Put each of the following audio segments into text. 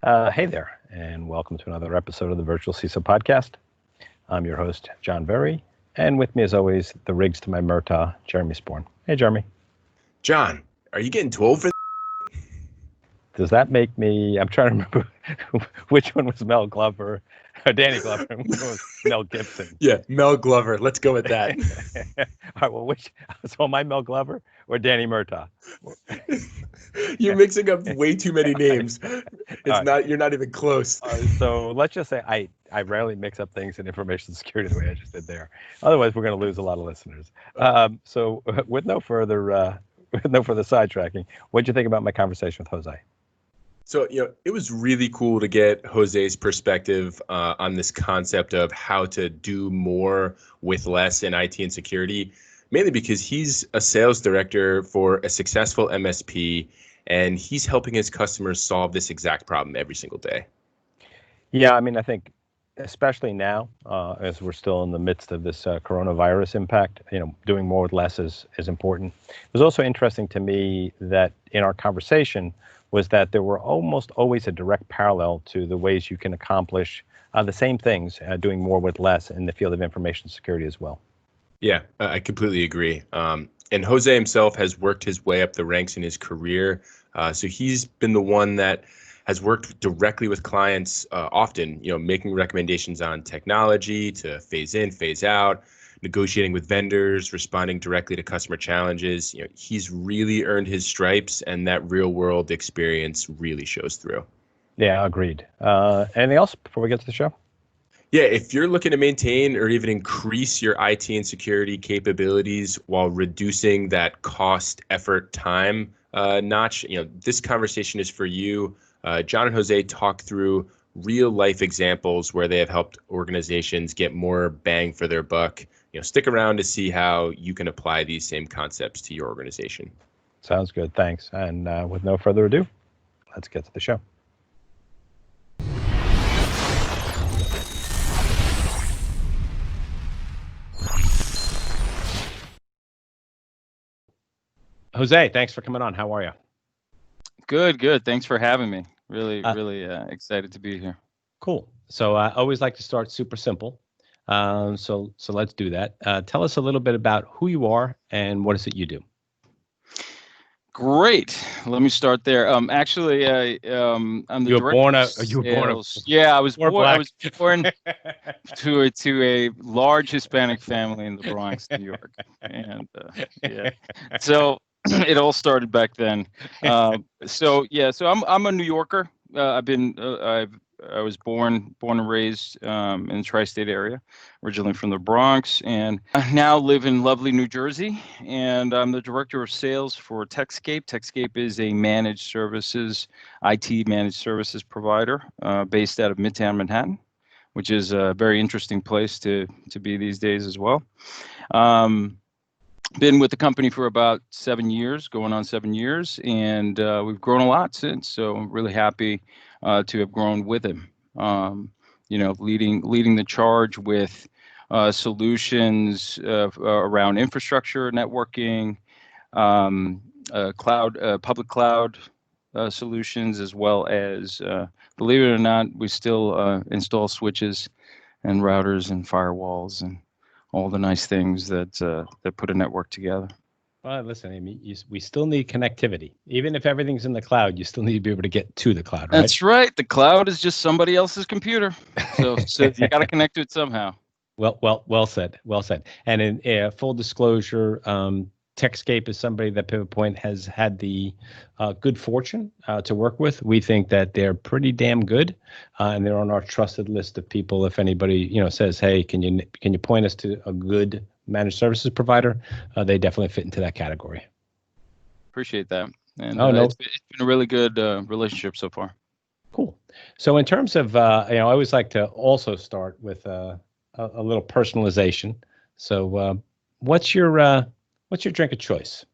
Hey there, and welcome to another episode of the Virtual CISO podcast. I'm your host, John Very, and with me, as always, the rigs to my Murtaugh, Jeremy Sporn. Hey, Jeremy. John, are you getting too old for Does that make me? I'm trying to remember which one was Mel Glover, or Danny Glover, and which one was Mel Gibson. Yeah, Mel Glover. Let's go with that. All right. Well, so am I Mel Glover or Danny Murtaugh? You're mixing up way too many names. Right. Not. You're not even close. So let's just say I rarely mix up things in information security the way I just did there. Otherwise, we're going to lose a lot of listeners. So with no further sidetracking, what did you think about my conversation with Jose? So, it was really cool to get Jose's perspective on this concept of how to do more with less in IT and security, mainly because he's a sales director for a successful MSP, and he's helping his customers solve this exact problem every single day. Yeah, I mean, I think especially now, as we're still in the midst of this coronavirus impact, doing more with less is important. It was also interesting to me that in our conversation was that there were almost always a direct parallel to the ways you can accomplish the same things, doing more with less in the field of information security as well. Yeah, I completely agree. And Jose himself has worked his way up the ranks in his career. So he's been the one that has worked directly with clients often, making recommendations on technology to phase in, phase out, negotiating with vendors, responding directly to customer challenges. He's really earned his stripes, and that real world experience really shows through. Yeah, agreed. Anything else before we get to the show? Yeah, if you're looking to maintain or even increase your IT and security capabilities while reducing that cost, effort, time notch, this conversation is for you. John and Jose talk through real life examples where they have helped organizations get more bang for their buck. Stick around to see how you can apply these same concepts to your organization. Sounds good. Thanks. And with no further ado, let's get to the show. Jose, thanks for coming on. How are you? Good. Thanks for having me. Really excited to be here. Cool. So I always like to start super simple. So let's do that. Tell us a little bit about who you are and what is it you do. Great. Let me start there. Actually, I'm the director. You were born. Yeah, I was born to a large Hispanic family in the Bronx, New York, and yeah. So it all started back then. So I'm a New Yorker. I was born and raised in the tri-state area, originally from the Bronx, and I now live in lovely New Jersey, and I'm the director of sales for Tekscape. Tekscape is a managed services, IT managed services provider based out of Midtown Manhattan, which is a very interesting place to be these days as well. Been with the company for about 7 years, going on 7 years, and we've grown a lot since, so I'm really happy to have grown with him. Leading the charge with solutions around infrastructure, networking, public cloud solutions, as well as, believe it or not, we still install switches and routers and firewalls and all the nice things that put a network together. Well, listen, I mean, we still need connectivity. Even if everything's in the cloud, you still need to be able to get to the cloud, right? That's right. The cloud is just somebody else's computer. So you got to connect to it somehow. Well said. And in full disclosure, Tekscape is somebody that Pivot Point has had the good fortune to work with. We think that they're pretty damn good, and they're on our trusted list of people. If anybody says, "Hey, can you point us to a good managed services provider?" They definitely fit into that category. Appreciate that, and no. It's been a really good relationship so far. Cool. So in terms of, I always like to also start with a little personalization. So what's your drink of choice?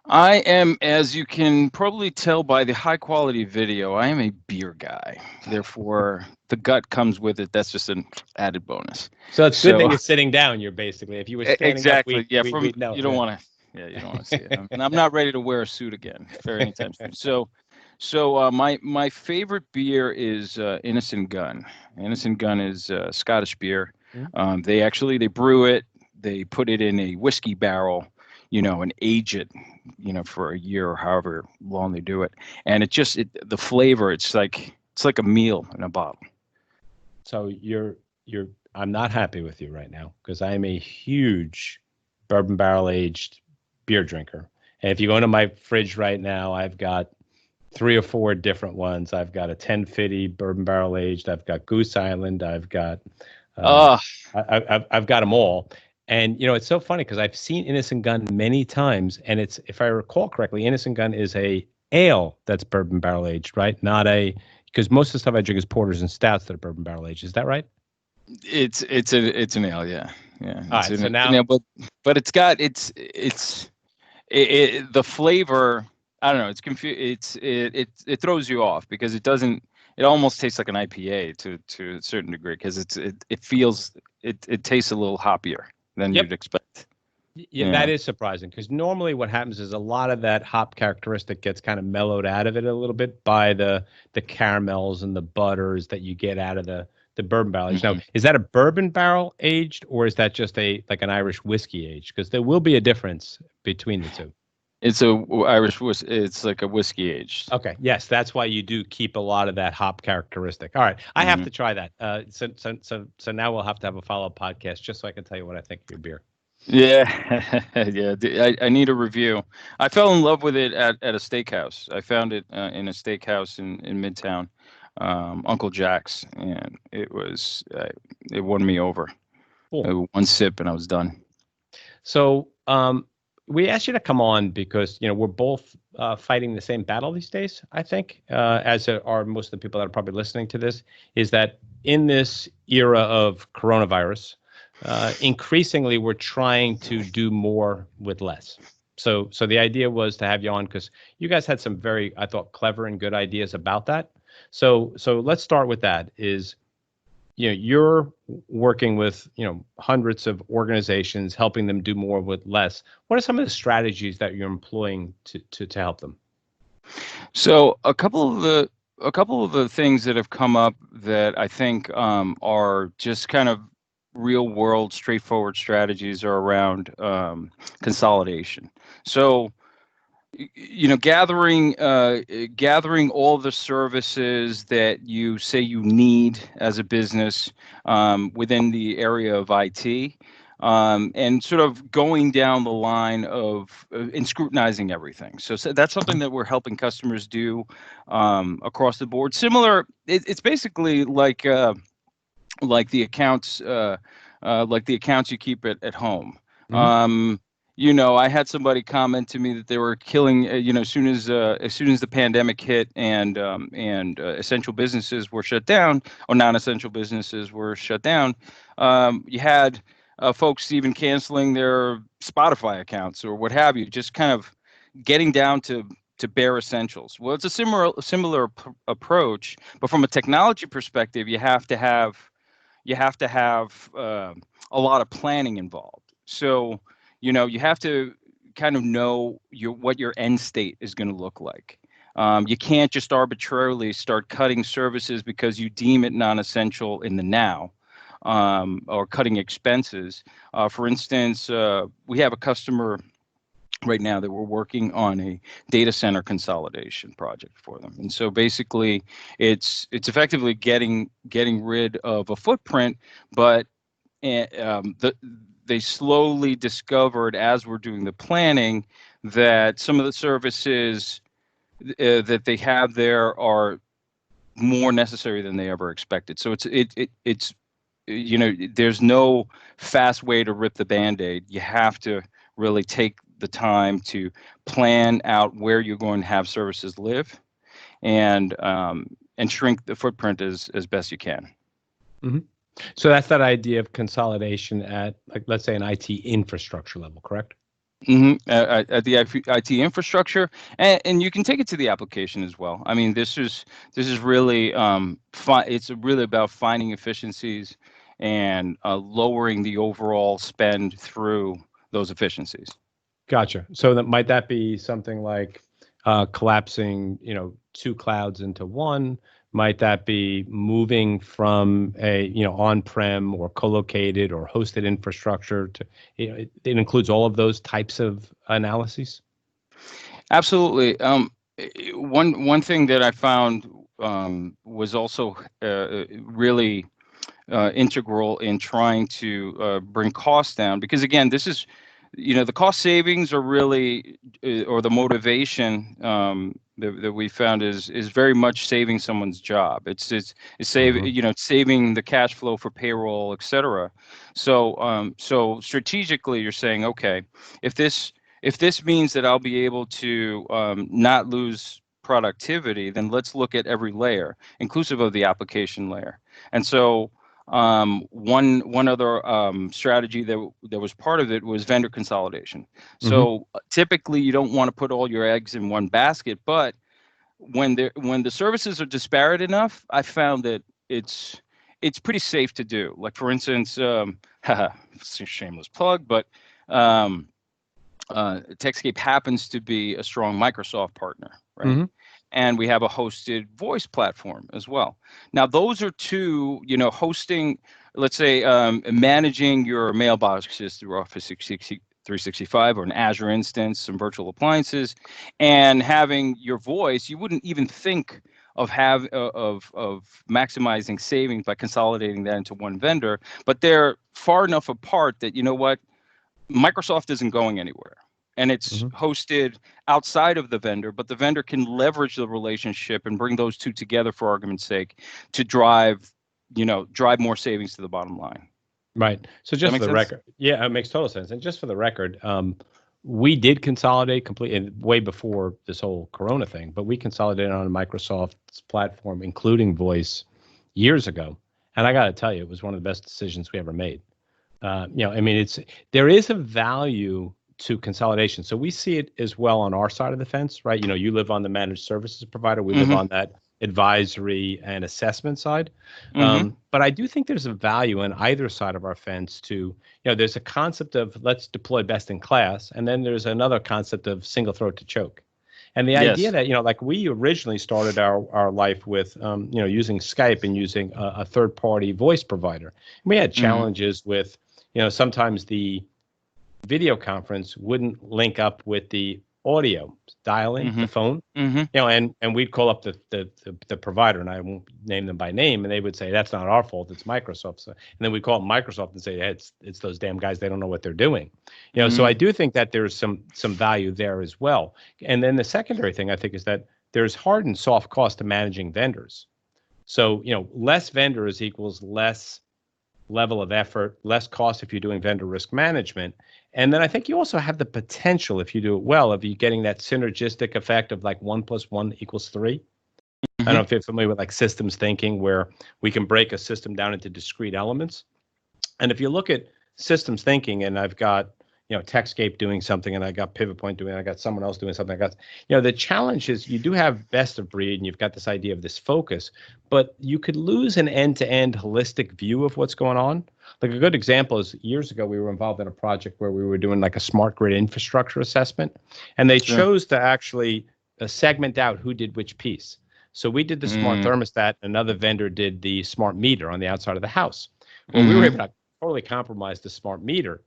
I am, as you can probably tell by the high quality video, I am a beer guy. Therefore, the gut comes with it. That's just an added bonus. So it's good that you're sitting down. You're basically, if you were standing exactly. up, you don't want to. Yeah, you don't want to see it. And I'm not ready to wear a suit again for anytime soon. So So my favorite beer is Innocent Gun. Innocent Gun is Scottish beer. They brew it. They put it in a whiskey barrel, and age it, for a year or however long they do it. And the flavor, it's like a meal in a bottle. So I'm not happy with you right now because I am a huge bourbon barrel aged beer drinker. And if you go into my fridge right now, I've got 3 or 4 different ones. I've got a 1050 bourbon barrel aged. I've got Goose Island. I've got I've got them all. And it's so funny because I've seen Innocent Gun many times, and it's, if I recall correctly, Innocent Gun is a ale that's bourbon barrel aged, right? Because most of the stuff I drink is porters and stouts that are bourbon barrel aged. Is that right? It's an ale, yeah. All right, so now, an ale, but it's got the flavor. I don't know. It's it throws you off because it almost tastes like an IPA to a certain degree because it tastes a little hoppier than you'd expect. Yeah, that is surprising because normally what happens is a lot of that hop characteristic gets kind of mellowed out of it a little bit by the caramels and the butters that you get out of the bourbon barrel aged. Now, is that a bourbon barrel aged or is that just like an Irish whiskey aged? Because there will be a difference between the two. It's it's like a whiskey aged. Okay. Yes, that's why you do keep a lot of that hop characteristic. All right, I have to try that. So now we'll have to have a follow-up podcast just so I can tell you what I think of your beer. Yeah, yeah. I need a review. I fell in love with it at a steakhouse. I found it in a steakhouse in Midtown, Uncle Jack's, and it won me over. Cool. One sip and I was done. So we asked you to come on because we're both fighting the same battle these days. I think, as are most of the people that are probably listening to this, is that in this era of coronavirus, increasingly we're trying to do more with less. So the idea was to have you on because you guys had some very, I thought, clever and good ideas about that. So let's start with that. You're working with hundreds of organizations, helping them do more with less. What are some of the strategies that you're employing to help them? So a couple of the things that have come up that I think are just kind of real world, straightforward strategies are around consolidation. So gathering all the services that you say you need as a business within the area of IT, and sort of going down the line of and scrutinizing everything. So that's something that we're helping customers do across the board. Similar, it's basically like the accounts you keep at home. I had somebody comment to me that they were killing, as soon as the pandemic hit and essential businesses were shut down or non-essential businesses were shut down. You had folks even canceling their Spotify accounts or what have you, just kind of getting down to bare essentials. Well, it's a similar approach, but from a technology perspective, you have to have a lot of planning involved. So you have to kind of know what your end state is going to look like. You can't just arbitrarily start cutting services because you deem it non-essential in the now, or cutting expenses. For instance, we have a customer right now that we're working on a data center consolidation project for them. And so basically it's effectively getting rid of a footprint, but they slowly discovered as we're doing the planning that some of the services that they have there are more necessary than they ever expected. So it's there's no fast way to rip the Band-Aid. You have to really take the time to plan out where you're going to have services live, and shrink the footprint as best you can. Mm-hmm. So that's that idea of consolidation at, like, let's say, an IT infrastructure level, correct? Mm-hmm. At the IT infrastructure, and you can take it to the application as well. I mean, this is really it's really about finding efficiencies and lowering the overall spend through those efficiencies. Gotcha. So might that be something like collapsing, two clouds into one? Might that be moving from a on-prem or co-located or hosted infrastructure to it includes all of those types of analyses? Absolutely. One thing that I found was also really integral in trying to bring costs down, because again, this is, the cost savings are really, or the motivation that we found is very much saving someone's job. It's saving the cash flow for payroll, et cetera. So strategically, you're saying, okay, if this means that I'll be able to not lose productivity, then let's look at every layer, inclusive of the application layer. And so one other strategy that was part of it was vendor consolidation. So typically you don't want to put all your eggs in one basket, but when the services are disparate enough, I found that it's pretty safe to do. Like, for instance, it's a shameless plug, but Tekscape happens to be a strong Microsoft partner, right? And we have a hosted voice platform as well. Now, those are two, hosting, let's say, managing your mailboxes through Office 365 or an Azure instance, some virtual appliances, and having your voice. You wouldn't even think of maximizing savings by consolidating that into one vendor, but they're far enough apart that, Microsoft isn't going anywhere. And it's hosted outside of the vendor, but the vendor can leverage the relationship and bring those two together, for argument's sake, to drive more savings to the bottom line. Right. So just for the record, yeah, it makes total sense. And just for the record, we did consolidate completely way before this whole Corona thing, but we consolidated on Microsoft's platform, including voice, years ago. And I got to tell you, it was one of the best decisions we ever made. There is a value to consolidation. So we see it as well on our side of the fence, right? You live on the managed services provider. We live on that advisory and assessment side. But I do think there's a value on either side of our fence to, there's a concept of let's deploy best in class. And then there's another concept of single throat to choke. And the idea that, like we originally started our life with, using Skype and using a third party voice provider. And we had challenges with, sometimes the video conference wouldn't link up with the audio dial-in, the phone, and we'd call up the provider, and I won't name them by name, and they would say that's not our fault, it's Microsoft's. And then we call Microsoft and say, hey, it's those damn guys, they don't know what they're doing. So I do think that there's some value there as well. And then the secondary thing I think is that there's hard and soft cost to managing vendors. So less vendors equals less level of effort, less cost if you're doing vendor risk management. And then I think you also have the potential, if you do it well, of you getting that synergistic effect of like 1 + 1 = 3. I don't know if you're familiar with like systems thinking, where we can break a system down into discrete elements. And if you look at systems thinking, and I've got, Tekscape doing something, and I got Pivot Point doing, I got someone else doing something. I got, the challenge is you do have best of breed, and you've got this idea of this focus, but you could lose an end-to-end holistic view of what's going on. Like a good example is years ago, we were involved in a project where we were doing like a smart grid infrastructure assessment, and they chose to actually segment out who did which piece. So we did the smart thermostat, another vendor did the smart meter on the outside of the house. Well, we were able to totally compromise the smart meter.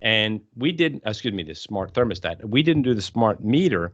And we didn't, the smart thermostat. We didn't do the smart meter.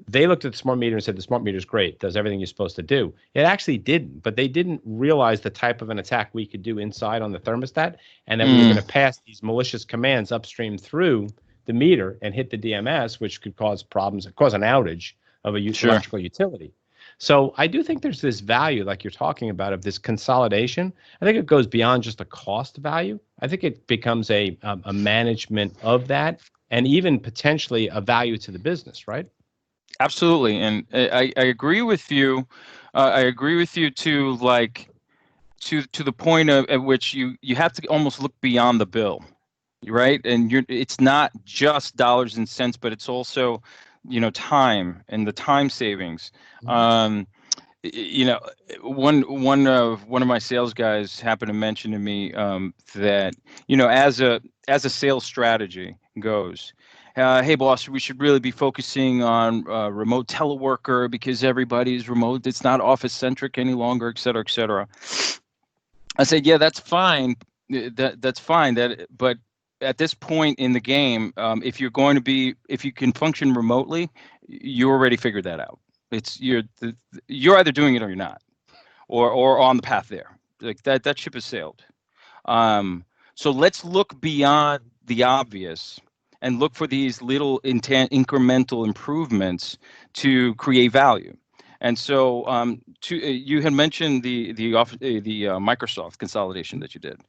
They looked at the smart meter and said, the smart meter is great, does everything you're supposed to do. It actually didn't, but they didn't realize the type of an attack we could do inside on the thermostat, and that we were going to pass these malicious commands upstream through the meter and hit the DMS, which could cause problems, cause an outage of a electrical utility. So I do think there's this value, like you're talking about, of this consolidation. I think it goes beyond just a cost value. I think it becomes a management of that, and even potentially a value to the business, right? Absolutely, and I agree with you. I agree with you to the point at which you have to almost look beyond the bill, right? And it's not just dollars and cents, but it's also time and the time savings. One of my sales guys happened to mention to me that as a sales strategy goes, hey boss, we should really be focusing on remote teleworker because everybody's remote. It's not office centric any longer, et cetera, et cetera. I said, yeah, that's fine. That's fine. But at this point in the game, if you can function remotely, you already figured that out. You're either doing it or you're not, or on the path there. Like that ship has sailed. So let's look beyond the obvious and look for these little incremental improvements to create value. And so you had mentioned the Microsoft consolidation that you did.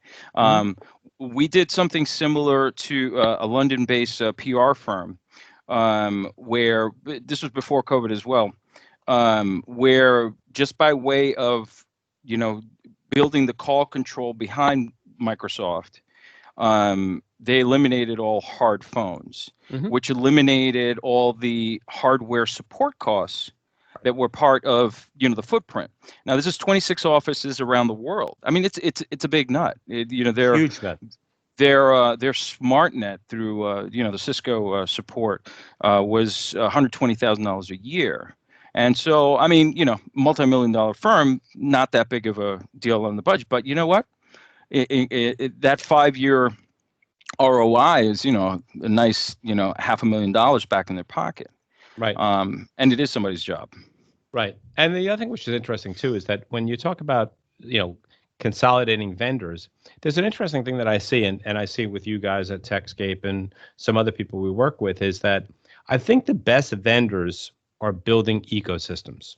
We did something similar to a London-based PR firm, where this was before COVID as well, where just by way of building the call control behind Microsoft, they eliminated all hard phones, which eliminated all the hardware support costs that were part of the footprint. Now this is 26 offices around the world. I mean, it's a big nut. They're Huge nut. Their smart net through the Cisco support was $120,000 a year. And so, I mean, multi-million-dollar firm, not that big of a deal on the budget. But you know what? That 5-year ROI is, a nice, $500,000 back in their pocket. Right. And it is somebody's job. Right. And the other thing which is interesting too is that when you talk about, consolidating vendors, there's an interesting thing that I see, and I see with you guys at Tekscape and some other people we work with, is that I think the best vendors are building ecosystems.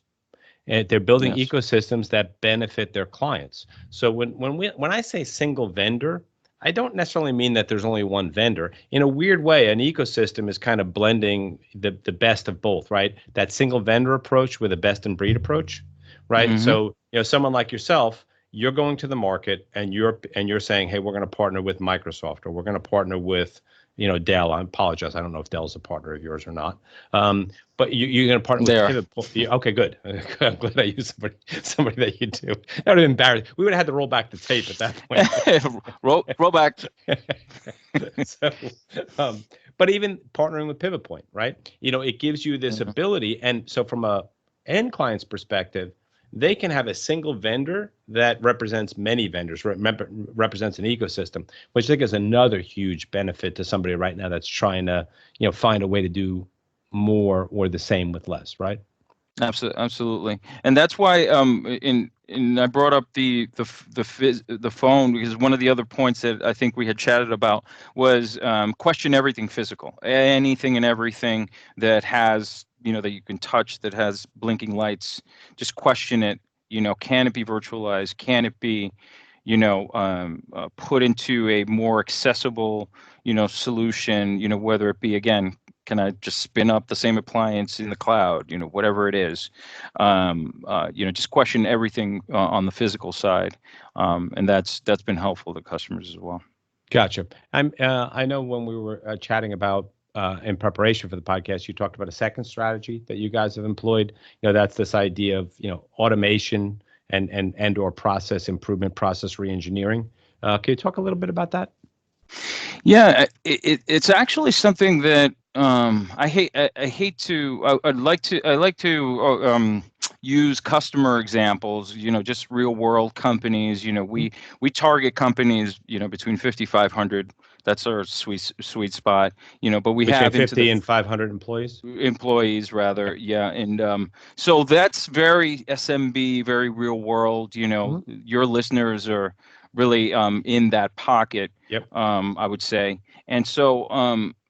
And they're building ecosystems that benefit their clients. So when I say single vendor, I don't necessarily mean that there's only one vendor. In a weird way, an ecosystem is kind of blending the best of both, right? That single vendor approach with a best in breed approach, right? So, someone like yourself, you're going to the market and you're saying, hey, we're going to partner with Microsoft, or we're going to partner with, Dell. I apologize. I don't know if Dell's a partner of yours or not. But you're going to partner with Pivot Point. Okay, good. I'm glad I used somebody that you do. That would have been embarrassing. We would have had to roll back the tape at that point. roll back. So, but even partnering with Pivot Point, right? It gives you this ability. And so from a end client's perspective, they can have a single vendor that represents many vendors, represents an ecosystem, which I think is another huge benefit to somebody right now that's trying to, find a way to do more or the same with less, right? Absolutely, and that's why I brought up the phone, because one of the other points that I think we had chatted about was question everything physical, anything and everything that has that you can touch, that has blinking lights. Just question it. Can it be virtualized? Can it be put into a more accessible solution? Whether it be, again, can I just spin up the same appliance in the cloud? Whatever it is, just question everything on the physical side, and that's been helpful to customers as well. Gotcha. I know when we were chatting about in preparation for the podcast, you talked about a second strategy that you guys have employed. That's this idea of automation and or process improvement, process reengineering. Can you talk a little bit about that? Yeah, it's actually something that I'd like to use customer examples, just real world companies. We target companies, between 5,500. That's our sweet spot, but we between have 50 and 500 employees. Employees, rather, yeah, and so that's very SMB, very real world. Your listeners are really in that pocket. Yep. I would say, and so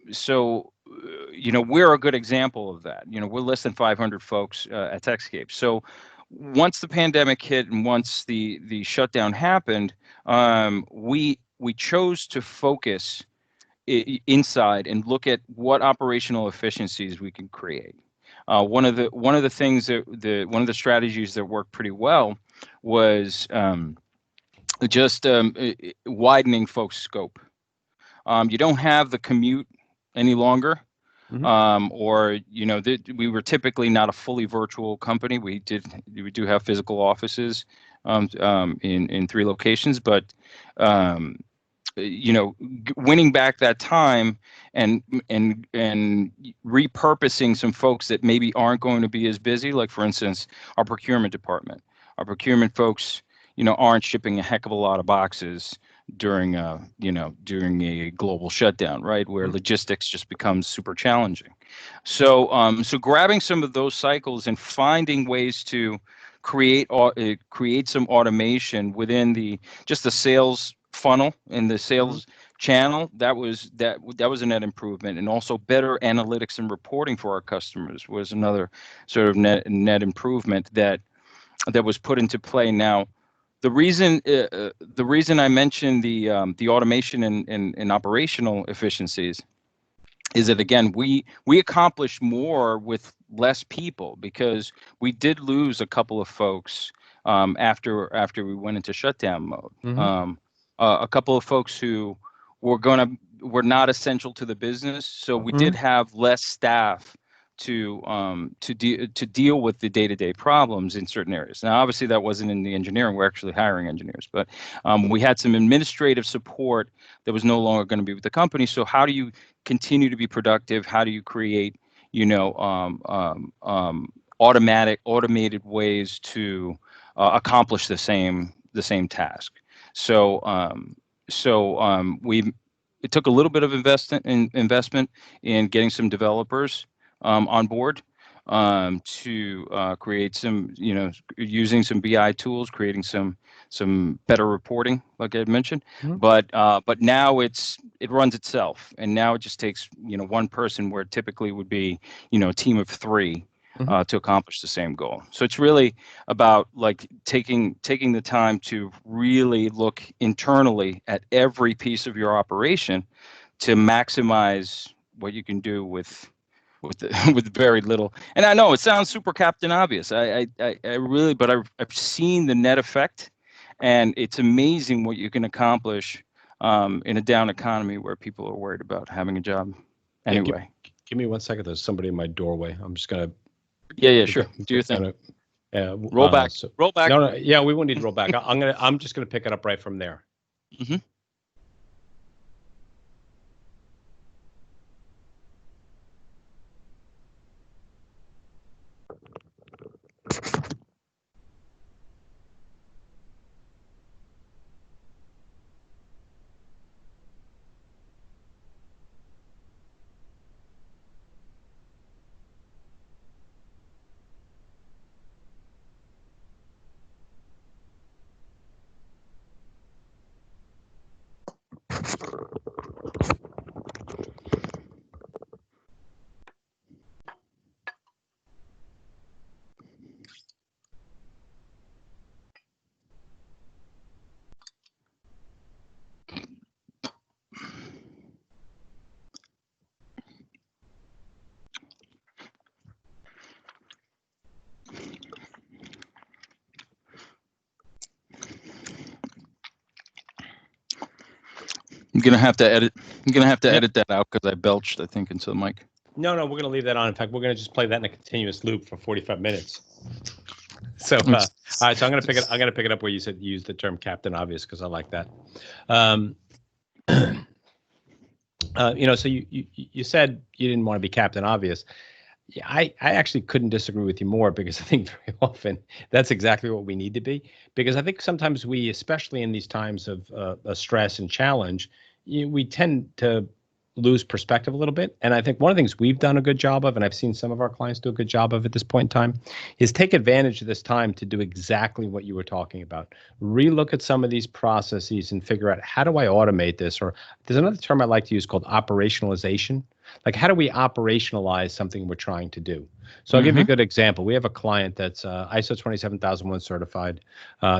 we're a good example of that. We're less than 500 folks at Tekscape. So once the pandemic hit and once the shutdown happened, we chose to focus inside and look at what operational efficiencies we can create. One of the things that one of the strategies that worked pretty well was just widening folks' scope. You don't have the commute any longer. Or we were typically not a fully virtual company. We do have physical offices in 3 locations, but winning back that time and repurposing some folks that maybe aren't going to be as busy. Like for instance, our procurement department. Our procurement folks, aren't shipping a heck of a lot of boxes during during a global shutdown, right? Where logistics just becomes super challenging. So grabbing some of those cycles and finding ways to create some automation within the sales funnel and the sales channel, that was a net improvement. And also better analytics and reporting for our customers was another sort of net improvement that was put into play. Now, the reason I mentioned the automation and operational efficiencies is that, again, we accomplished more with less people, because we did lose a couple of folks after we went into shutdown mode. A couple of folks who were not essential to the business, so we did have less staff to deal with the day-to-day problems in certain areas. Now, obviously, that wasn't in the engineering. We're actually hiring engineers, but we had some administrative support that was no longer going to be with the company. So how do you continue to be productive? How do you create, automated ways to accomplish the same task? It took a little bit of investment in getting some developers on board to create some, using some BI tools, creating some better reporting, like I had mentioned. But now it runs itself, and now it just takes one person, where it typically would be a team of three to accomplish the same goal. So it's really about like taking the time to really look internally at every piece of your operation to maximize what you can do with very little. And I know it sounds super Captain Obvious. I really, but I've seen the net effect, and it's amazing what you can accomplish in a down economy where people are worried about having a job. Anyway, give me 1 second. There's somebody in my doorway. I'm just gonna. Yeah, sure. Do your thing. Roll back. Roll back. No, yeah, we won't need to roll back. I'm just gonna pick it up right from there. I'm gonna have to edit. Edit that out because I belched, I think, into the mic. No, we're gonna leave that on. In fact, we're gonna just play that in a continuous loop for 45 minutes. So, all right. So I'm gonna pick it up where you said use the term Captain Obvious, because I like that. So you said you didn't want to be Captain Obvious. Yeah, I actually couldn't disagree with you more, because I think very often that's exactly what we need to be. Because I think sometimes we, especially in these times of stress and challenge, we tend to lose perspective a little bit. And I think one of the things we've done a good job of, and I've seen some of our clients do a good job of at this point in time, is take advantage of this time to do exactly what you were talking about. Relook at some of these processes and figure out, how do I automate this? Or there's another term I like to use called operationalization. Like, how do we operationalize something we're trying to do? So I'll give you a good example. We have a client that's ISO 27001 certified.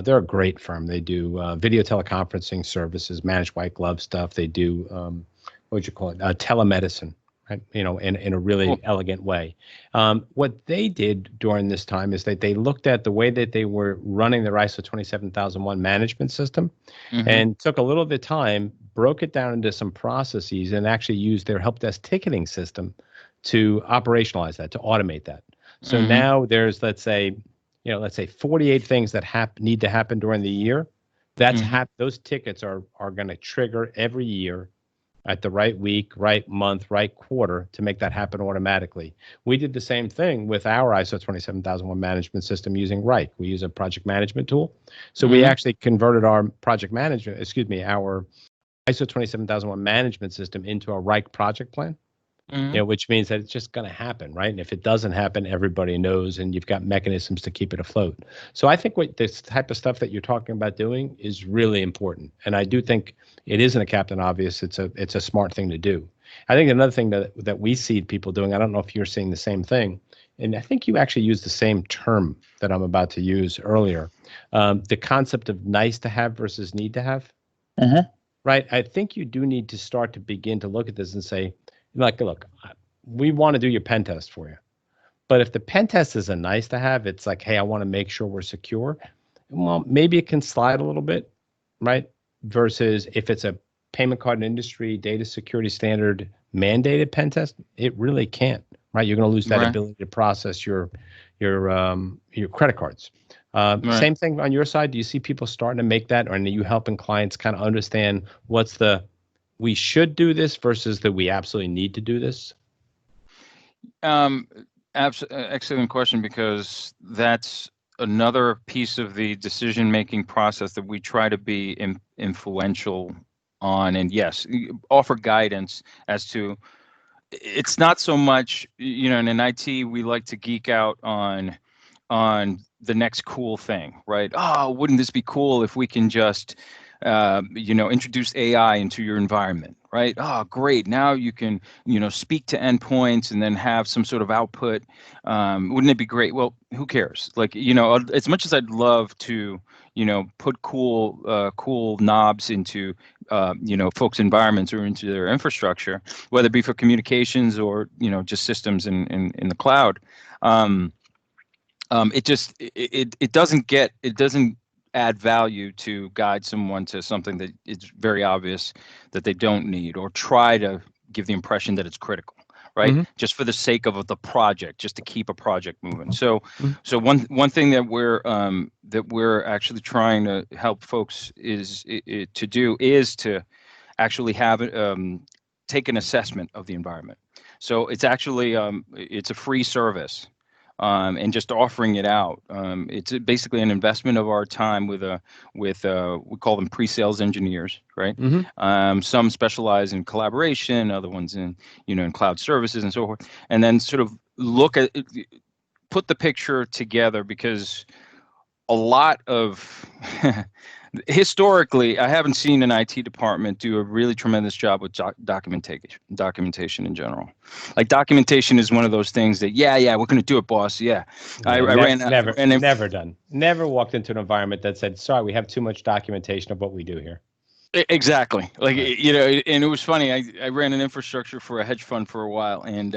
They're a great firm. They do video teleconferencing services, managed white glove stuff. They do, what would you call it? Telemedicine, right? In a really elegant way. What they did during this time is that they looked at the way that they were running their ISO 27001 management system and took a little bit of time, broke it down into some processes, and actually used their help desk ticketing system to operationalize that, to automate that. So now there's, let's say 48 things that need to happen during the year. That's those tickets are going to trigger every year at the right week, right month, right quarter to make that happen automatically. We did the same thing with our ISO 27001 management system using Rike. We use a project management tool. So we actually converted our our ISO 27001 management system into a Rike project plan. Which means that it's just going to happen, right? And if it doesn't happen, everybody knows, and you've got mechanisms to keep it afloat. So I think what this type of stuff that you're talking about doing is really important, and I do think it isn't a captain obvious. It's a smart thing to do. I think another thing that we see people doing, I don't know if you're seeing the same thing, and I think you actually used the same term that I'm about to use earlier, the concept of nice to have versus need to have. Right? I think you do need to start to begin to look at this and say, like, look, we want to do your pen test for you. But if the pen test is a nice to have, it's like, hey, I want to make sure we're secure. Well, maybe it can slide a little bit, right? Versus if it's a payment card industry data security standard mandated pen test, it really can't, right? You're going to lose that ability to process your credit cards. Same thing on your side. Do you see people starting to make that, or are you helping clients kind of understand what's the we should do this versus that we absolutely need to do this? Excellent question, because that's another piece of the decision-making process that we try to be influential on, and yes, offer guidance as to. It's not so much, and in IT we like to geek out on the next cool thing, right? Oh, wouldn't this be cool if we can just introduce AI into your environment, right? Oh, great. Now you can, speak to endpoints and then have some sort of output. Wouldn't it be great? Well, who cares? Like, as much as I'd love to, put cool knobs into, folks' environments or into their infrastructure, whether it be for communications or, just systems in the cloud. It doesn't add value to guide someone to something that it's very obvious that they don't need, or try to give the impression that it's critical, right? Just for the sake of the project, just to keep a project moving. So one thing that we're actually trying to help folks is to actually have take an assessment of the environment. So it's actually it's a free service. And just offering it out. It's basically an investment of our time with we call them pre-sales engineers, right? Some specialize in collaboration, other ones in in cloud services and so forth. And then sort of put the picture together, because a lot of historically, I haven't seen an IT department do a really tremendous job with documentation in general. Like, documentation is one of those things that, we're going to do it, boss. Yeah. Never done. Never walked into an environment that said, sorry, we have too much documentation of what we do here. Exactly. Like, and it was funny. I ran an infrastructure for a hedge fund for a while, and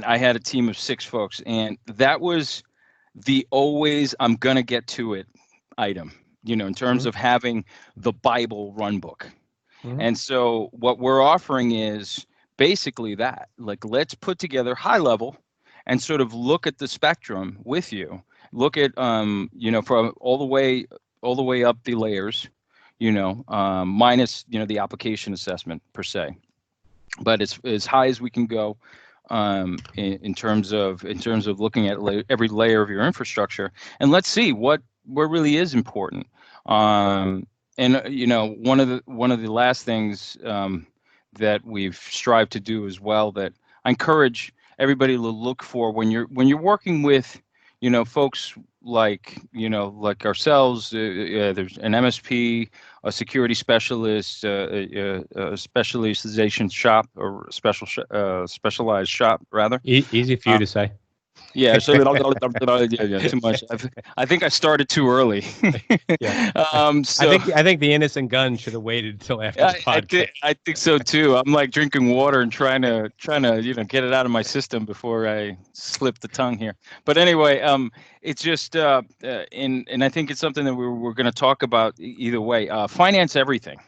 I had a team of 6 folks, and that was the always I'm going to get to it item. In terms of having the Bible run book. And so what we're offering is basically that, like, let's put together high level and sort of look at the spectrum with you. Look at, from all the way up the layers, minus, the application assessment per se, but it's as high as we can go in terms of looking at every layer of your infrastructure, and let's see what really is important. And one of the last things that we've strived to do as well, that I encourage everybody to look for when you're working with folks like ourselves. There's an MSP, a security specialist, a specialization shop, or specialized shop rather. Easy for you to say. Yeah, so too much. I think I started too early. I think the innocent gun should have waited until after the podcast. I think so too. I'm like drinking water and trying to get it out of my system before I slip the tongue here. But anyway, it's just and I think it's something that we're going to talk about either way. Finance everything.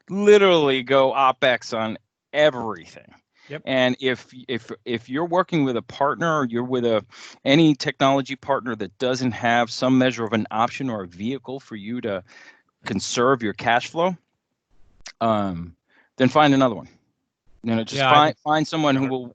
Literally go OpEx on everything. Yep. And if you're working with a partner, or you're with any technology partner that doesn't have some measure of an option or a vehicle for you to conserve your cash flow, then find another one. Just find someone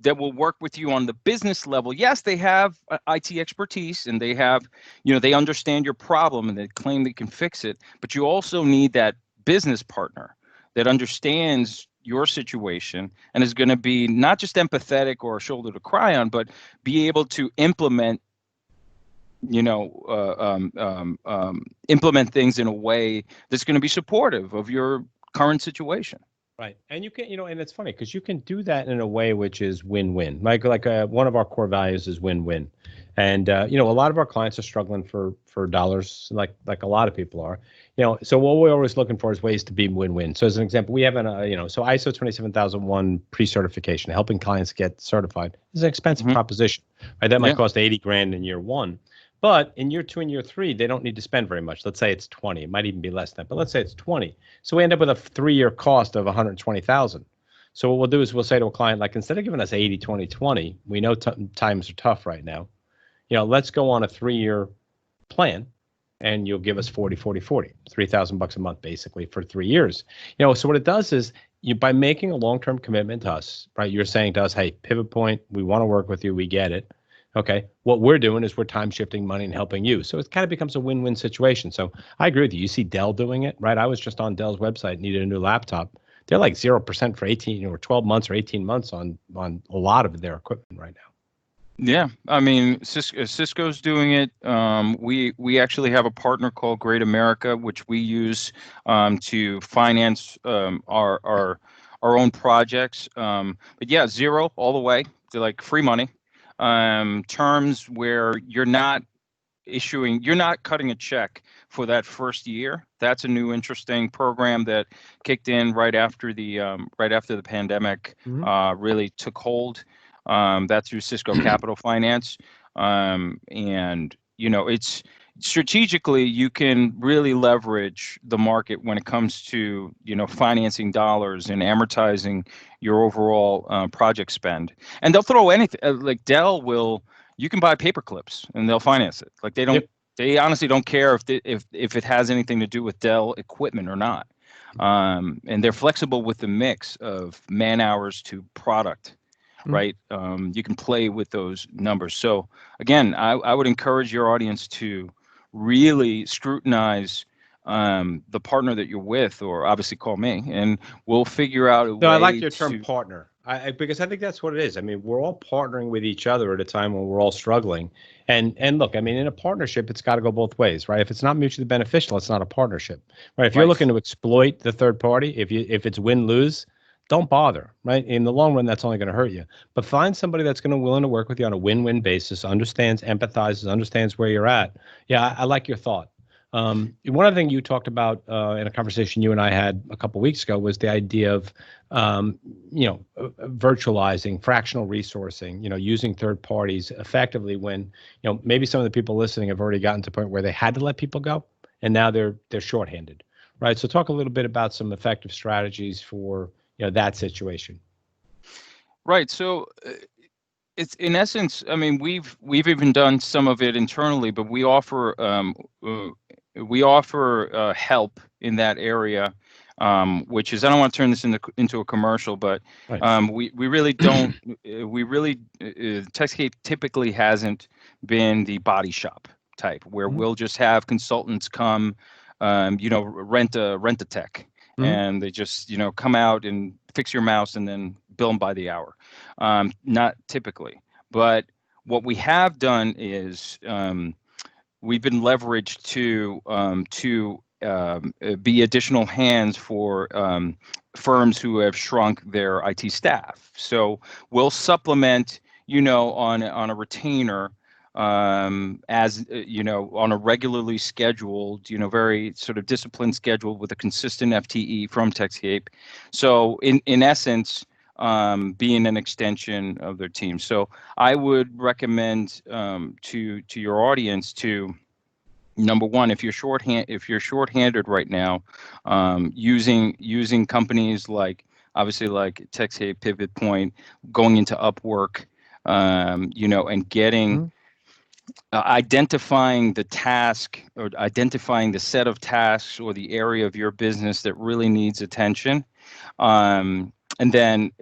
that will work with you on the business level. Yes, they have IT expertise and they have, they understand your problem and they claim they can fix it, but you also need that business partner that understands your situation and is going to be not just empathetic or a shoulder to cry on, but be able to implement implement things in a way that's going to be supportive of your current situation. Right. And you can, and it's funny because you can do that in a way which is win-win. Like one of our core values is win-win. And, a lot of our clients are struggling for dollars, like a lot of people are, so what we're always looking for is ways to be win-win. So as an example, we have so ISO 27001 pre-certification, helping clients get certified is an expensive proposition, right? That might cost 80 grand in year one. But in year 2 and year 3, they don't need to spend very much. Let's say it's 20. It might even be less than that, but let's say it's 20. So we end up with a 3-year cost of 120,000. So what we'll do is we'll say to a client, like, instead of giving us 80, 20, 20, we know times are tough right now. Let's go on a 3-year plan and you'll give us 40, 40, 40, $3,000 a month, basically for 3 years. So what it does is by making a long-term commitment to us, right? You're saying to us, hey, Pivot Point, we want to work with you. We get it. Okay, what we're doing is we're time shifting money and helping you. So it kind of becomes a win-win situation. So I agree with you. You see Dell doing it, right? I was just on Dell's website, needed a new laptop. They're like 0% for 18 or 12 months or 18 months on a lot of their equipment right now. Yeah, I mean, Cisco's doing it. We actually have a partner called Great America, which we use to finance our own projects. But yeah, zero all the way to like free money. Terms where you're not cutting a check for that first year. That's a new interesting program that kicked in right after the pandemic really took hold. That's through Cisco Capital Finance, and it's strategically you can really leverage the market when it comes to financing dollars and amortizing your overall project spend. And they'll throw anything like Dell will. You can buy paper clips and they'll finance it. Like they don't. Yep. They honestly don't care if it has anything to do with Dell equipment or not. And they're flexible with the mix of man hours to product. Right. You can play with those numbers. So again, I would encourage your audience to really scrutinize the partner that you're with, or obviously call me and we'll figure out a way. I like your term partner. Because I think that's what it is. I mean, we're all partnering with each other at a time when we're all struggling. And look, I mean, in a partnership, it's got to go both ways, right? If it's not mutually beneficial, it's not a partnership, right? If you're looking to exploit the third party, if it's win-lose, don't bother, right? In the long run, that's only going to hurt you. But find somebody that's going to willing to work with you on a win-win basis, understands, empathizes, understands where you're at. Yeah, I like your thought. One other thing you talked about in a conversation you and I had a couple of weeks ago was the idea of, virtualizing, fractional resourcing, using third parties effectively when, maybe some of the people listening have already gotten to the point where they had to let people go and now they're shorthanded, right? So talk a little bit about some effective strategies for, that situation. Right. So it's in essence, I mean, we've even done some of it internally, but we offer help in that area, which is, I don't want to turn this into a commercial, but we really don't. Tekscape typically hasn't been the body shop type where we'll just have consultants come, rent a tech. And they just, come out and fix your mouse and then bill them by the hour. Not typically, but what we have done is we've been leveraged to be additional hands for firms who have shrunk their IT staff. So we'll supplement, on a retainer. As on a regularly scheduled, very sort of disciplined schedule with a consistent FTE from Tekscape. So in essence, being an extension of their team. So I would recommend to your audience to, number one, if you're shorthanded right now, using companies like Tekscape, Pivot Point, going into Upwork, and getting. Identifying the task or identifying the set of tasks or the area of your business that really needs attention And then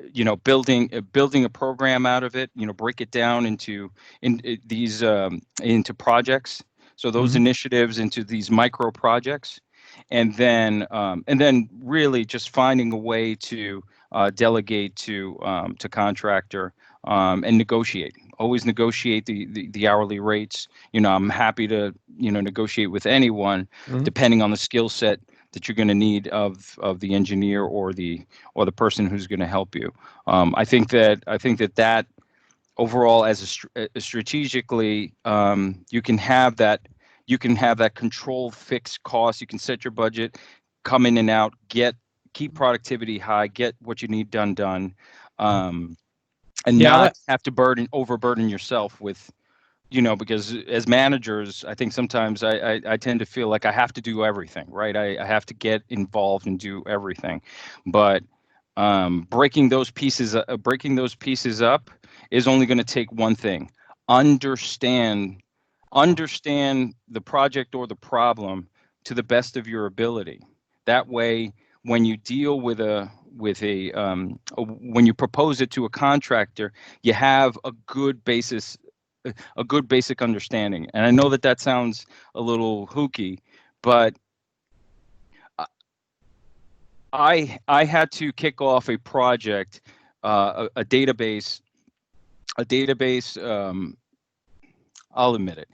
building a program out of it, break it down into into projects. So those initiatives into these micro projects, and then really just finding a way to delegate to contractor, and negotiate. Always negotiate the hourly rates. I'm happy to negotiate with anyone depending on the skill set that you're going to need of the engineer or the person who's going to help you. I think that overall, as strategically, you can have that controlled fixed cost. You can set your budget, come in and out, keep productivity high, get what you need done, and not have to overburden yourself with. Because as managers, I think sometimes I tend to feel like I have to do everything, right? I have to get involved and do everything, but breaking those pieces up is only going to take one thing: understand the project or the problem to the best of your ability. That way, when you deal with when you propose it to a contractor, you have a good basic understanding. And I know that sounds a little hooky, but I had to kick off a project, a database. I'll admit it.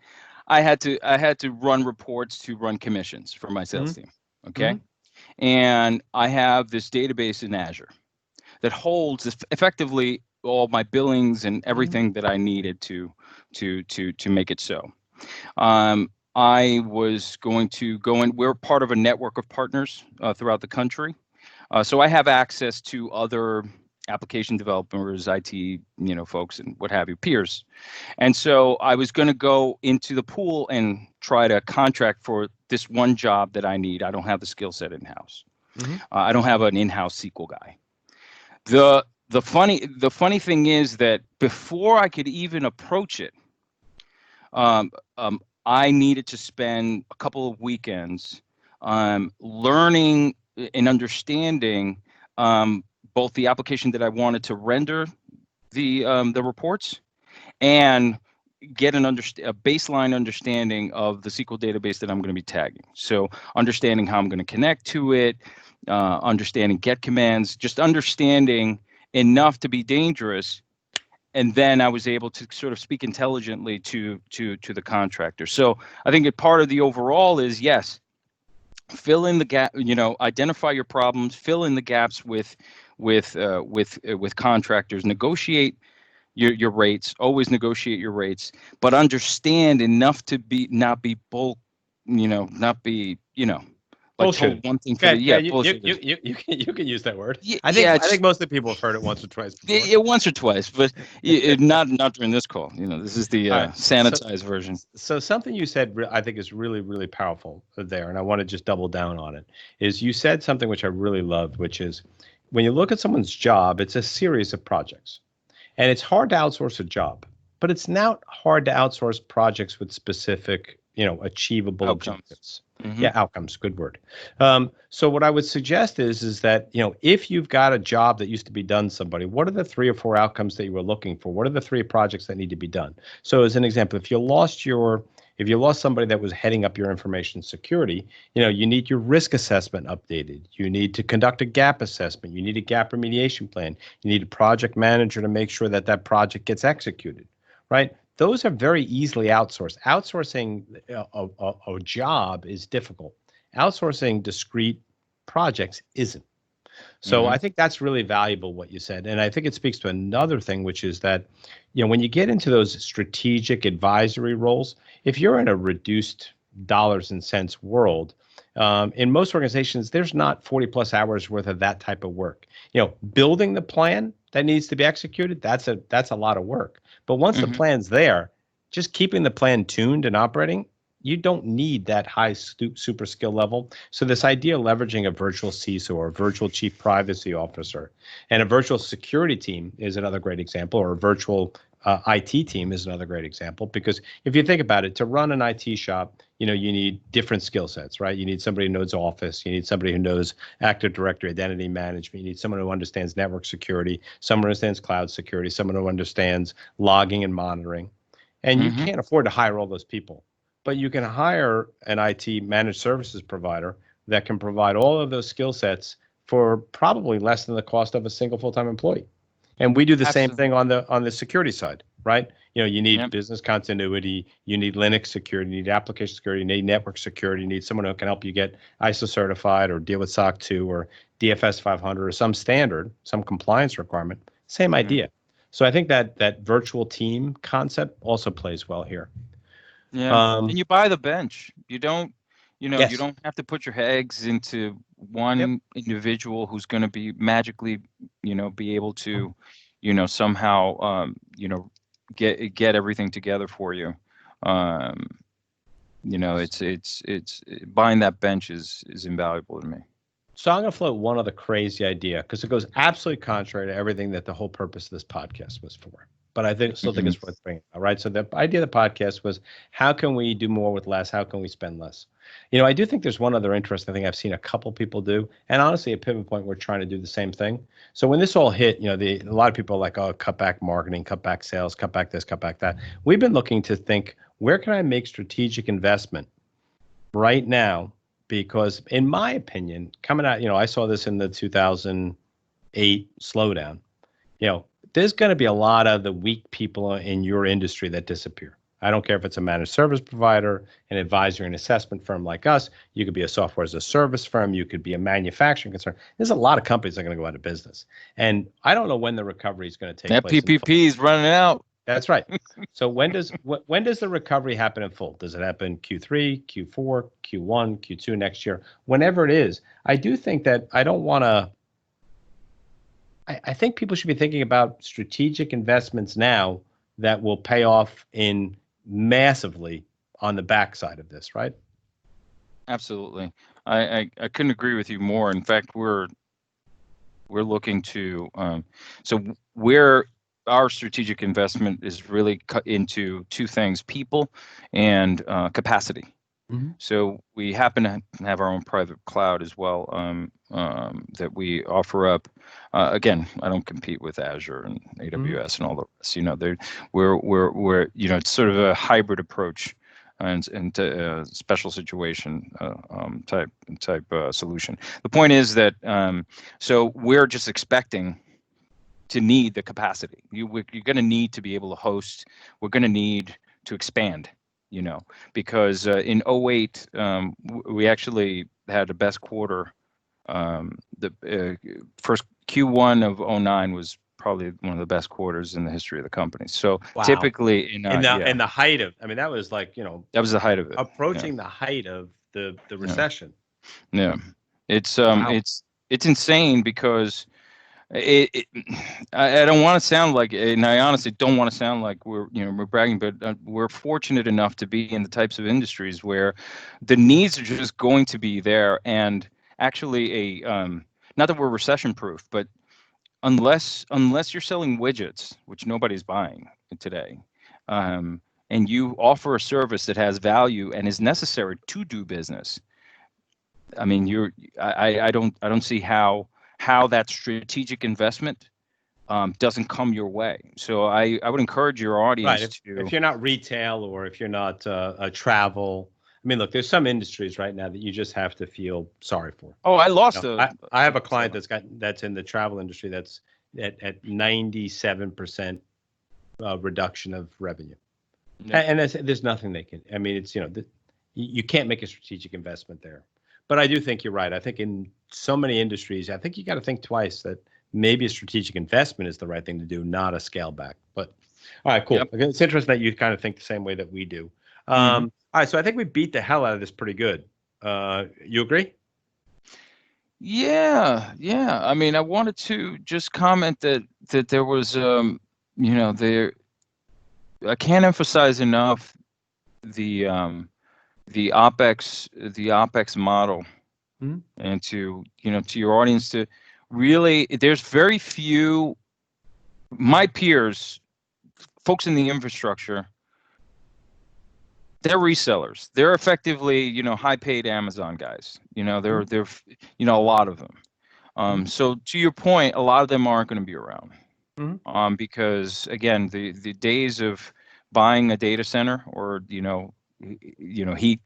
I had to run reports to run commissions for my sales team. Okay. And I have this database in Azure that holds effectively all my billings and everything that I needed to make it so. I was going to go in. We're part of a network of partners throughout the country, so I have access to other application developers, IT, folks, and what have you, peers. And so I was going to go into the pool and try to contract for this one job that I need. I don't have the skill set in-house. I don't have an in-house SQL guy. The funny thing is that before I could even approach it, I needed to spend a couple of weekends learning and understanding both the application that I wanted to render the reports, and get a baseline understanding of the SQL database that I'm going to be tagging. So understanding how I'm going to connect to it, understanding get commands, just understanding enough to be dangerous. And then I was able to sort of speak intelligently to the contractor. So I think that part of the overall is, yes, fill in the gap, identify your problems, fill in the gaps with contractors, negotiate your rates, always negotiate your rates, but understand enough to not be bullshit. One thing for bullshit. You can use that word. I think most of the people have heard it once or twice before. Yeah, once or twice, but not during this call. This is the sanitized version. So something you said I think is really, really powerful there, and I want to just double down on it. Is you said something which I really loved, which is when you look at someone's job, it's a series of projects, and it's hard to outsource a job, but it's not hard to outsource projects with specific, achievable objectives. Yeah, outcomes, good word. So what I would suggest is that, if you've got a job that used to be done somebody, what are the 3 or 4 outcomes that you were looking for? What are the 3 projects that need to be done? So as an example, if you lost somebody that was heading up your information security, you need your risk assessment updated. You need to conduct a gap assessment. You need a gap remediation plan. You need a project manager to make sure that project gets executed, right? Those are very easily outsourced. Outsourcing a job is difficult. Outsourcing discrete projects isn't. So I think that's really valuable what you said. And I think it speaks to another thing, which is that, when you get into those strategic advisory roles, if you're in a reduced dollars and cents world, in most organizations, there's not 40 plus hours worth of that type of work. Building the plan that needs to be executed, that's a lot of work. But once the plan's there, just keeping the plan tuned and operating, you don't need that high super skill level. So this idea of leveraging a virtual CISO or a virtual chief privacy officer and a virtual security team is another great example, or a virtual IT team is another great example, because if you think about it, to run an IT shop, you need different skill sets, right? You need somebody who knows Office. You need somebody who knows Active Directory, identity management. You need someone who understands network security, someone who understands cloud security, someone who understands logging and monitoring. And you can't afford to hire all those people, but you can hire an IT managed services provider that can provide all of those skill sets for probably less than the cost of a single full-time employee. And we do the same thing on the security side, right? You need business continuity, you need Linux security, you need application security, you need network security, you need someone who can help you get ISO certified or deal with SOC 2 or DFS 500 or some standard, some compliance requirement. Same idea. So I think that virtual team concept also plays well here. Yeah, and you buy the bench. You don't, you Yes. don't have to put your eggs into one individual who's going to be magically, be able to, somehow, get everything together for you. It's buying that bench is invaluable to me. So I'm going to float one other crazy idea, because it goes absolutely contrary to everything that the whole purpose of this podcast was for. But I still think it's worth bringing up, right? So the idea of the podcast was, how can we do more with less? How can we spend less? I do think there's one other interesting thing I've seen a couple people do, and honestly, at Pivot Point, we're trying to do the same thing. So when this all hit, a lot of people are like, oh, cut back marketing, cut back sales, cut back this, cut back that. We've been looking to think, where can I make strategic investment right now? Because in my opinion, coming out, I saw this in the 2008 slowdown, there's going to be a lot of the weak people in your industry that disappear. I don't care if it's a managed service provider, an advisory and assessment firm like us. You could be a software as a service firm. You could be a manufacturing concern. There's a lot of companies that are going to go out of business. And I don't know when the recovery is going to take place. That PPP is running out. That's right. So when does the recovery happen in full? Does it happen Q3, Q4, Q1, Q2 next year? Whenever it is, I do think that I think people should be thinking about strategic investments now that will pay off in massively on the backside of this, right? Absolutely. I couldn't agree with you more. In fact, we're looking to our strategic investment is really cut into two things: people and capacity. So we happen to have our own private cloud as well, that we offer up. Again, I don't compete with Azure and AWS and all the rest. We're it's sort of a hybrid approach and special situation type solution. The point is that so we're just expecting to need the capacity. You're going to need to be able to host. We're going to need to expand. Because in 2008, we actually had the best quarter. The first Q1 of 2009 was probably one of the best quarters in the history of the company. So typically in the height of, that was like, that was the height of it. Approaching the height of the recession. Yeah. It's insane, because I don't want to sound like, and I honestly don't want to sound like we're bragging, but we're fortunate enough to be in the types of industries where the needs are just going to be there. And actually, not that we're recession proof, but unless you're selling widgets, which nobody's buying today, and you offer a service that has value and is necessary to do business, I don't see how that strategic investment doesn't come your way. So I would encourage your audience to. If you're not retail, or if you're not travel, look, there's some industries right now that you just have to feel sorry for. Oh, I lost I have a client that's in the travel industry that's at 97% reduction of revenue, and there's nothing they can. It's you can't make a strategic investment there. But I do think you're right. I think in so many industries, I think you got to think twice that maybe a strategic investment is the right thing to do, not a scale back. But all right, cool. Yep. Again, it's interesting that you kind of think the same way that we do. All right, so I think we beat the hell out of this pretty good. You agree? Yeah. I wanted to just comment that there was, I can't emphasize enough the OpEx model, and to your audience to really, there's very few, my peers folks in the infrastructure, they're resellers. They're effectively, high paid Amazon guys. They're a lot of them. So to your point, a lot of them aren't going to be around. Because again, the days of buying a data center or heat,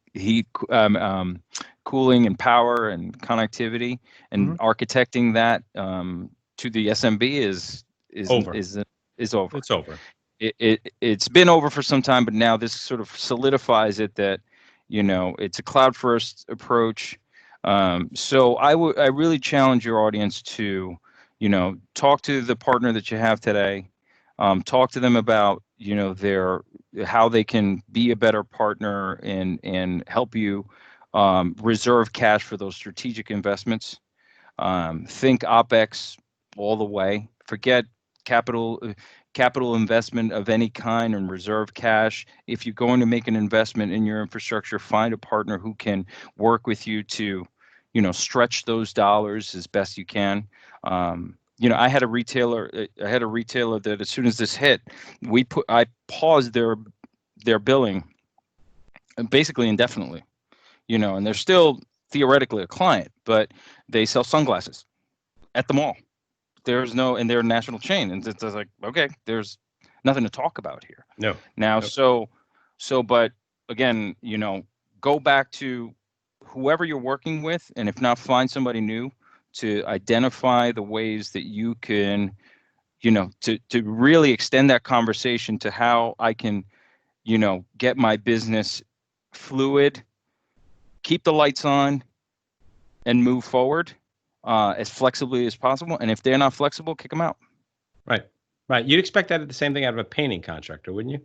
cooling and power and connectivity and architecting that to the SMB is over. Is over. It's over. It's been over for some time, but now this sort of solidifies it that it's a cloud first approach. So I really challenge your audience to talk to the partner that you have today, talk to them about how they can be a better partner and help you reserve cash for those strategic investments. Think OpEx all the way. Forget capital investment of any kind and reserve cash. If you're going to make an investment in your infrastructure, find a partner who can work with you to stretch those dollars as best you can. I had a retailer that as soon as this hit, I paused their billing basically indefinitely, and they're still theoretically a client, but they sell sunglasses at the mall. And they're a national chain, and it's like, okay, there's nothing to talk about here. No. Now, Nope. but again, go back to whoever you're working with, and if not, find somebody new to identify the ways that you can, to really extend that conversation to how I can, get my business fluid, keep the lights on, and move forward as flexibly as possible. And if they're not flexible, kick them out. Right. You'd expect that the same thing out of a painting contractor, wouldn't you?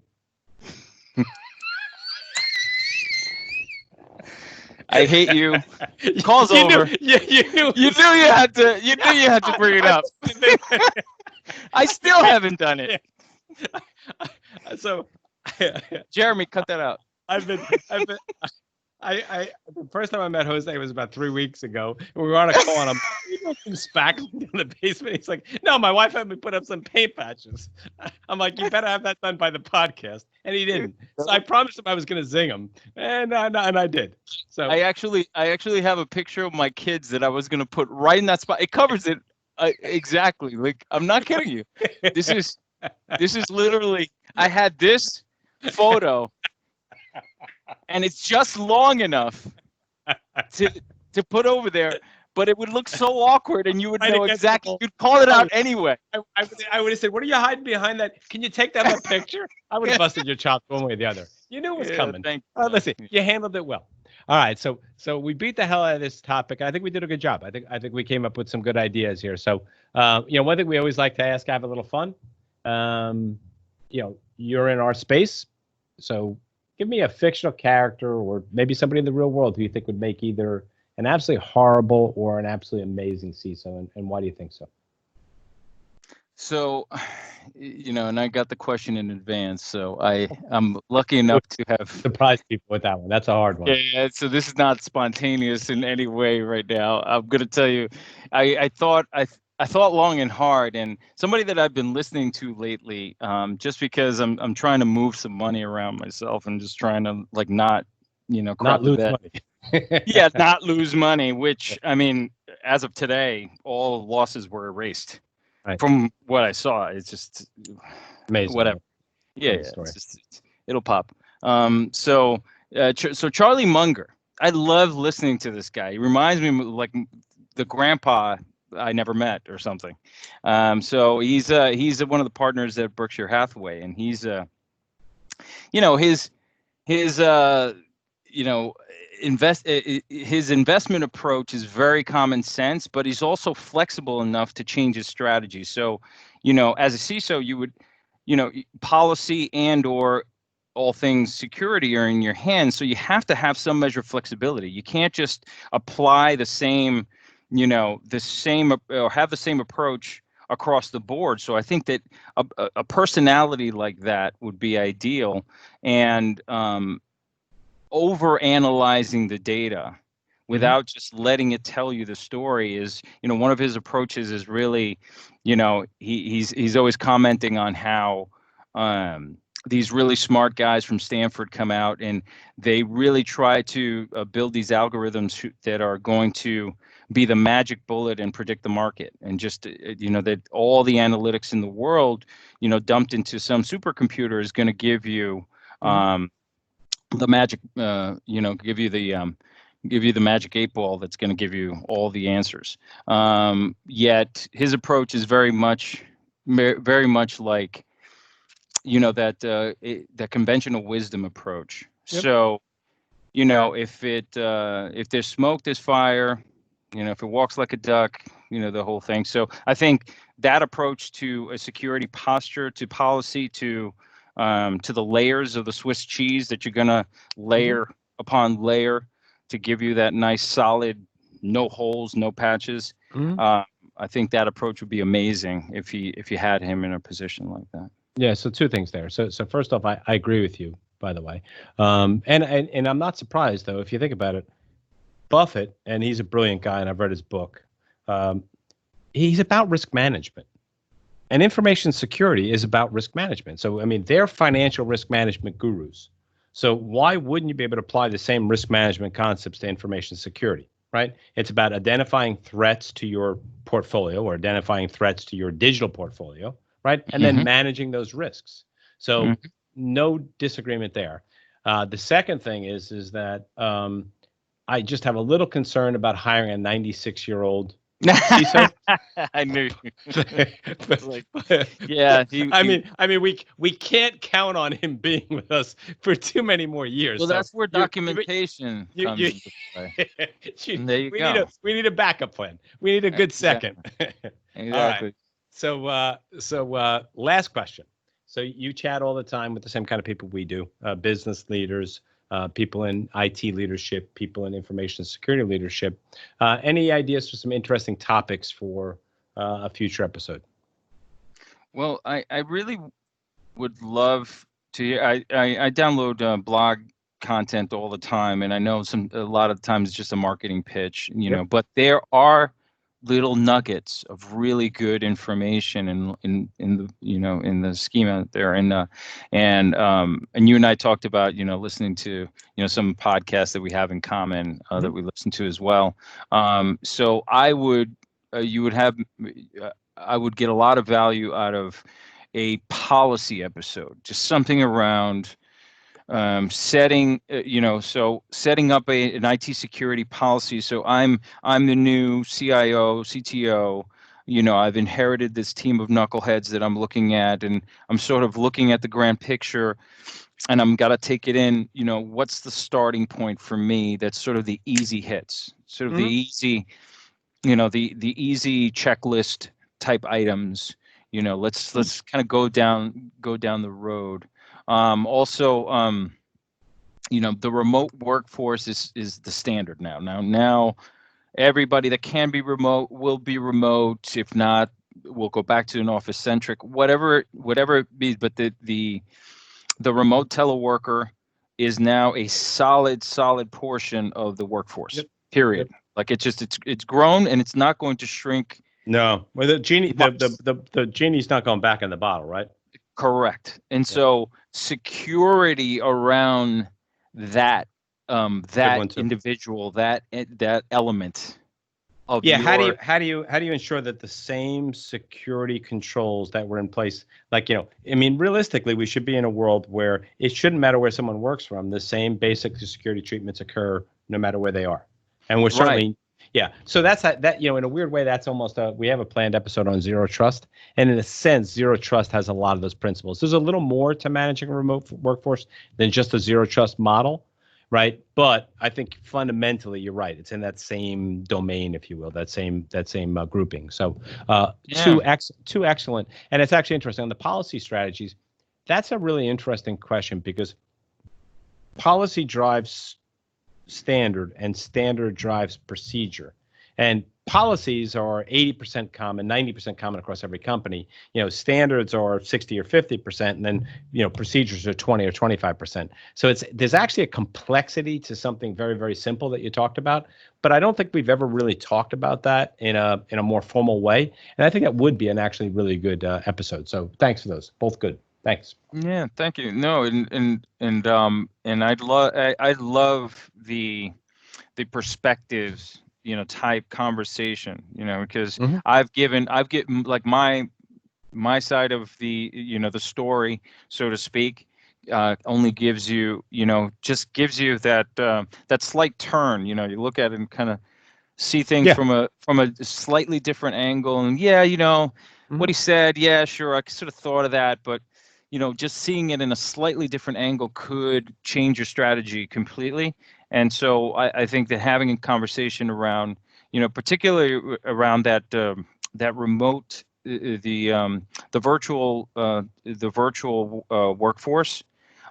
I hate you. Call's over. You knew you had to bring it up. I still haven't done it. So, Jeremy, cut that out. The first time I met Jose was about 3 weeks ago. We were on a call and I'm spackling in the basement. He's like, no, my wife had me put up some paint patches. I'm like, you better have that done by the podcast. And he didn't. So I promised him I was going to zing him. And I did. So I actually have a picture of my kids that I was going to put right in that spot. It covers it exactly. Like, I'm not kidding you. This is literally, I had this photo and it's just long enough to put over there, but it would look so awkward and you would know exactly, you'd call it out anyway. I would have said, what are you hiding behind that? Can you take that in a picture? I would have busted your chops one way or the other. You knew it was coming. Listen, you handled it well. All right, so we beat the hell out of this topic. I think we did a good job. I think we came up with some good ideas here. So, one thing we always like to ask, have a little fun. You're in our space, so give me a fictional character or maybe somebody in the real world who you think would make either an absolutely horrible or an absolutely amazing CISO, and why do you think so? So, and I got the question in advance, so I'm lucky enough to have surprised people with that one. That's a hard one. Yeah, so this is not spontaneous in any way right now. I'm going to tell you, I thought long and hard, and somebody that I've been listening to lately, just because I'm trying to move some money around myself and just trying to not lose money. Yeah, not lose money, which I mean, as of today, all losses were erased. Right. From what I saw. It's just amazing. Whatever. Yeah, it'll pop. So Charlie Munger, I love listening to this guy. He reminds me of like the grandpa I never met or something. So he's one of the partners at Berkshire Hathaway, and he's his investment approach is very common sense, but he's also flexible enough to change his strategy. So, as a CISO, you would, policy and or all things security are in your hands. So you have to have some measure of flexibility. You can't just apply the same, or have the same approach across the board. So I think that a personality like that would be ideal. And over analyzing the data without just letting it tell you the story is, one of his approaches is really, he's always commenting on how these really smart guys from Stanford come out, and they really try to build these algorithms that are going to be the magic bullet and predict the market. And just, that all the analytics in the world, dumped into some supercomputer is going to give you the magic, give you the magic 8 ball that's going to give you all the answers. Yet his approach is very much like, that conventional wisdom approach. Yep. So, if there's smoke, there's fire. If it walks like a duck, the whole thing. So I think that approach to a security posture, to policy, to the layers of the Swiss cheese that you're gonna layer upon layer to give you that nice solid, no holes, no patches. I think that approach would be amazing if you had him in a position like that. Yeah. So two things there. So first off, I agree with you, by the way, and I'm not surprised though if you think about it. Buffett, and he's a brilliant guy, and I've read his book. He's about risk management, and information security is about risk management. So, I mean, they're financial risk management gurus. So why wouldn't you be able to apply the same risk management concepts to information security, right? It's about identifying threats to your portfolio or identifying threats to your digital portfolio, right? And then managing those risks. So no disagreement there. The second thing is that I just have a little concern about hiring a 96-year-old CISO. I knew. Yeah. I mean, we can't count on him being with us for too many more years. Well, so that's where documentation comes into play. There you go. We need a backup plan. We need a good second. Exactly. All right. So last question. So you chat all the time with the same kind of people we do, business leaders, people in IT leadership, people in information security leadership. Any ideas for some interesting topics for a future episode? Well, I really would love to. I download blog content all the time, and I know a lot of times it's just a marketing pitch, but there are little nuggets of really good information in the scheme out there, and you and I talked about listening to some podcasts that we have in common that we listen to as well. So I would I would get a lot of value out of a policy episode, just something around setting up an IT security policy. So I'm the new CIO, CTO. I've inherited this team of knuckleheads that I'm looking at, and I'm sort of looking at the grand picture, and I'm got to take it in. What's the starting point for me? That's sort of the easy hits, sort of the easy, the easy checklist type items. Let's kind of go down the road. The remote workforce is the standard now. Now everybody that can be remote will be remote. If not, we'll go back to an office centric, whatever it be. But the remote teleworker is now a solid portion of the workforce. Yep. Period. Yep. Like it's grown, and it's not going to shrink. No, well, the genie's not going back in the bottle, right? Correct. And so security around that individual, that element of how do you ensure that the same security controls that were in place, realistically, we should be in a world where it shouldn't matter where someone works from, the same basic security treatments occur no matter where they are. And we're certainly Yeah. So that's that, in a weird way, that's almost we have a planned episode on zero trust. And in a sense, zero trust has a lot of those principles. There's a little more to managing a remote workforce than just a zero trust model, right? But I think fundamentally, you're right. It's in that same domain, if you will, that same grouping. So two excellent. And it's actually interesting on the policy strategies. That's a really interesting question because policy drives standard and standard drives procedure, and policies are 80% common, 90% common across every company. Standards are 60 or 50%, and then procedures are 20 or 25%. So there's actually a complexity to something very, very simple that you talked about, but I don't think we've ever really talked about that in a more formal way, and I think that would be an actually really good episode. So thanks for those, both good. Thanks. Yeah, thank you. No, and I love the perspectives, type conversation, because Mhm. I've given like my side of the story, so to speak, only gives you, just gives you that slight turn. You look at it and kind of see things Yeah. from a slightly different angle. And yeah, Mhm. what he said, yeah, sure, I sort of thought of that, but just seeing it in a slightly different angle could change your strategy completely. And so I think that having a conversation around, particularly around that remote, the virtual workforce,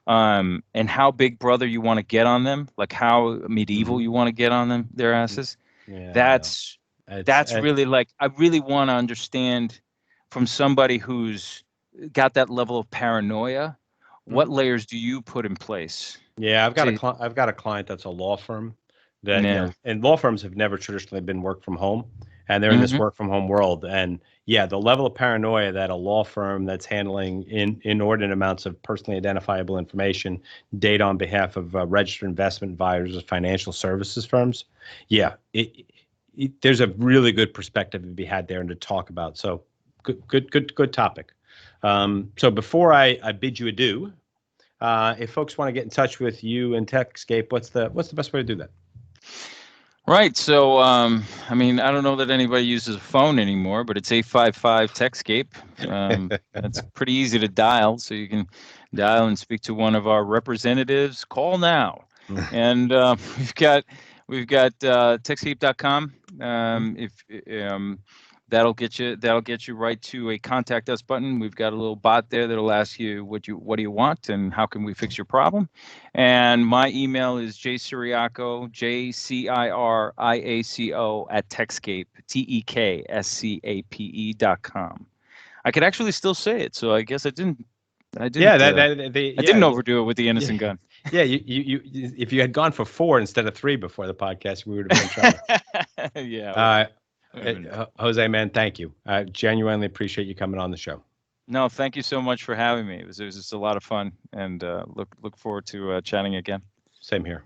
and how big brother you want to get on them, like how medieval Mhm. you want to get on them, their asses. Yeah, I know. That's It's that's really, like, I really want to understand from somebody who's got that level of paranoia, what Mhm. layers do you put in place Yeah, to, I've got a client that's a law firm that, yeah. and law firms have never traditionally been work from home, and they're in this Hmm. work from home world. And yeah, the level of paranoia that a law firm that's handling inordinate amounts of personally identifiable information, data on behalf of registered investment advisors, financial services firms, yeah, there's a really good perspective to be had there and to talk about. So good topic. So before I bid you adieu, if folks want to get in touch with you and Tekscape, what's the best way to do that? Right. So, I mean, I don't know that anybody uses a phone anymore, but it's 855 Tekscape. That's pretty easy to dial. So you can dial and speak to one of our representatives. Call now. And we've got Tekscape.com. If that'll get you right to a contact us button. We've got a little bot there that'll ask you what do you want and how can we fix your problem. And my email is jciriaco, JCIRIACO at Tekscape, TEKSCAPE.com. I could actually still say it, so I guess I Yeah, didn't, I yeah, didn't overdo it with the yeah, innocent gun. yeah. If you had gone for 4 instead of 3 before the podcast, we would have been in trouble. Yeah, Uh, would have been. Jose, man, thank you. I genuinely appreciate you coming on the show. No, thank you so much for having me. It was just a lot of fun, and look forward to chatting again. Same here.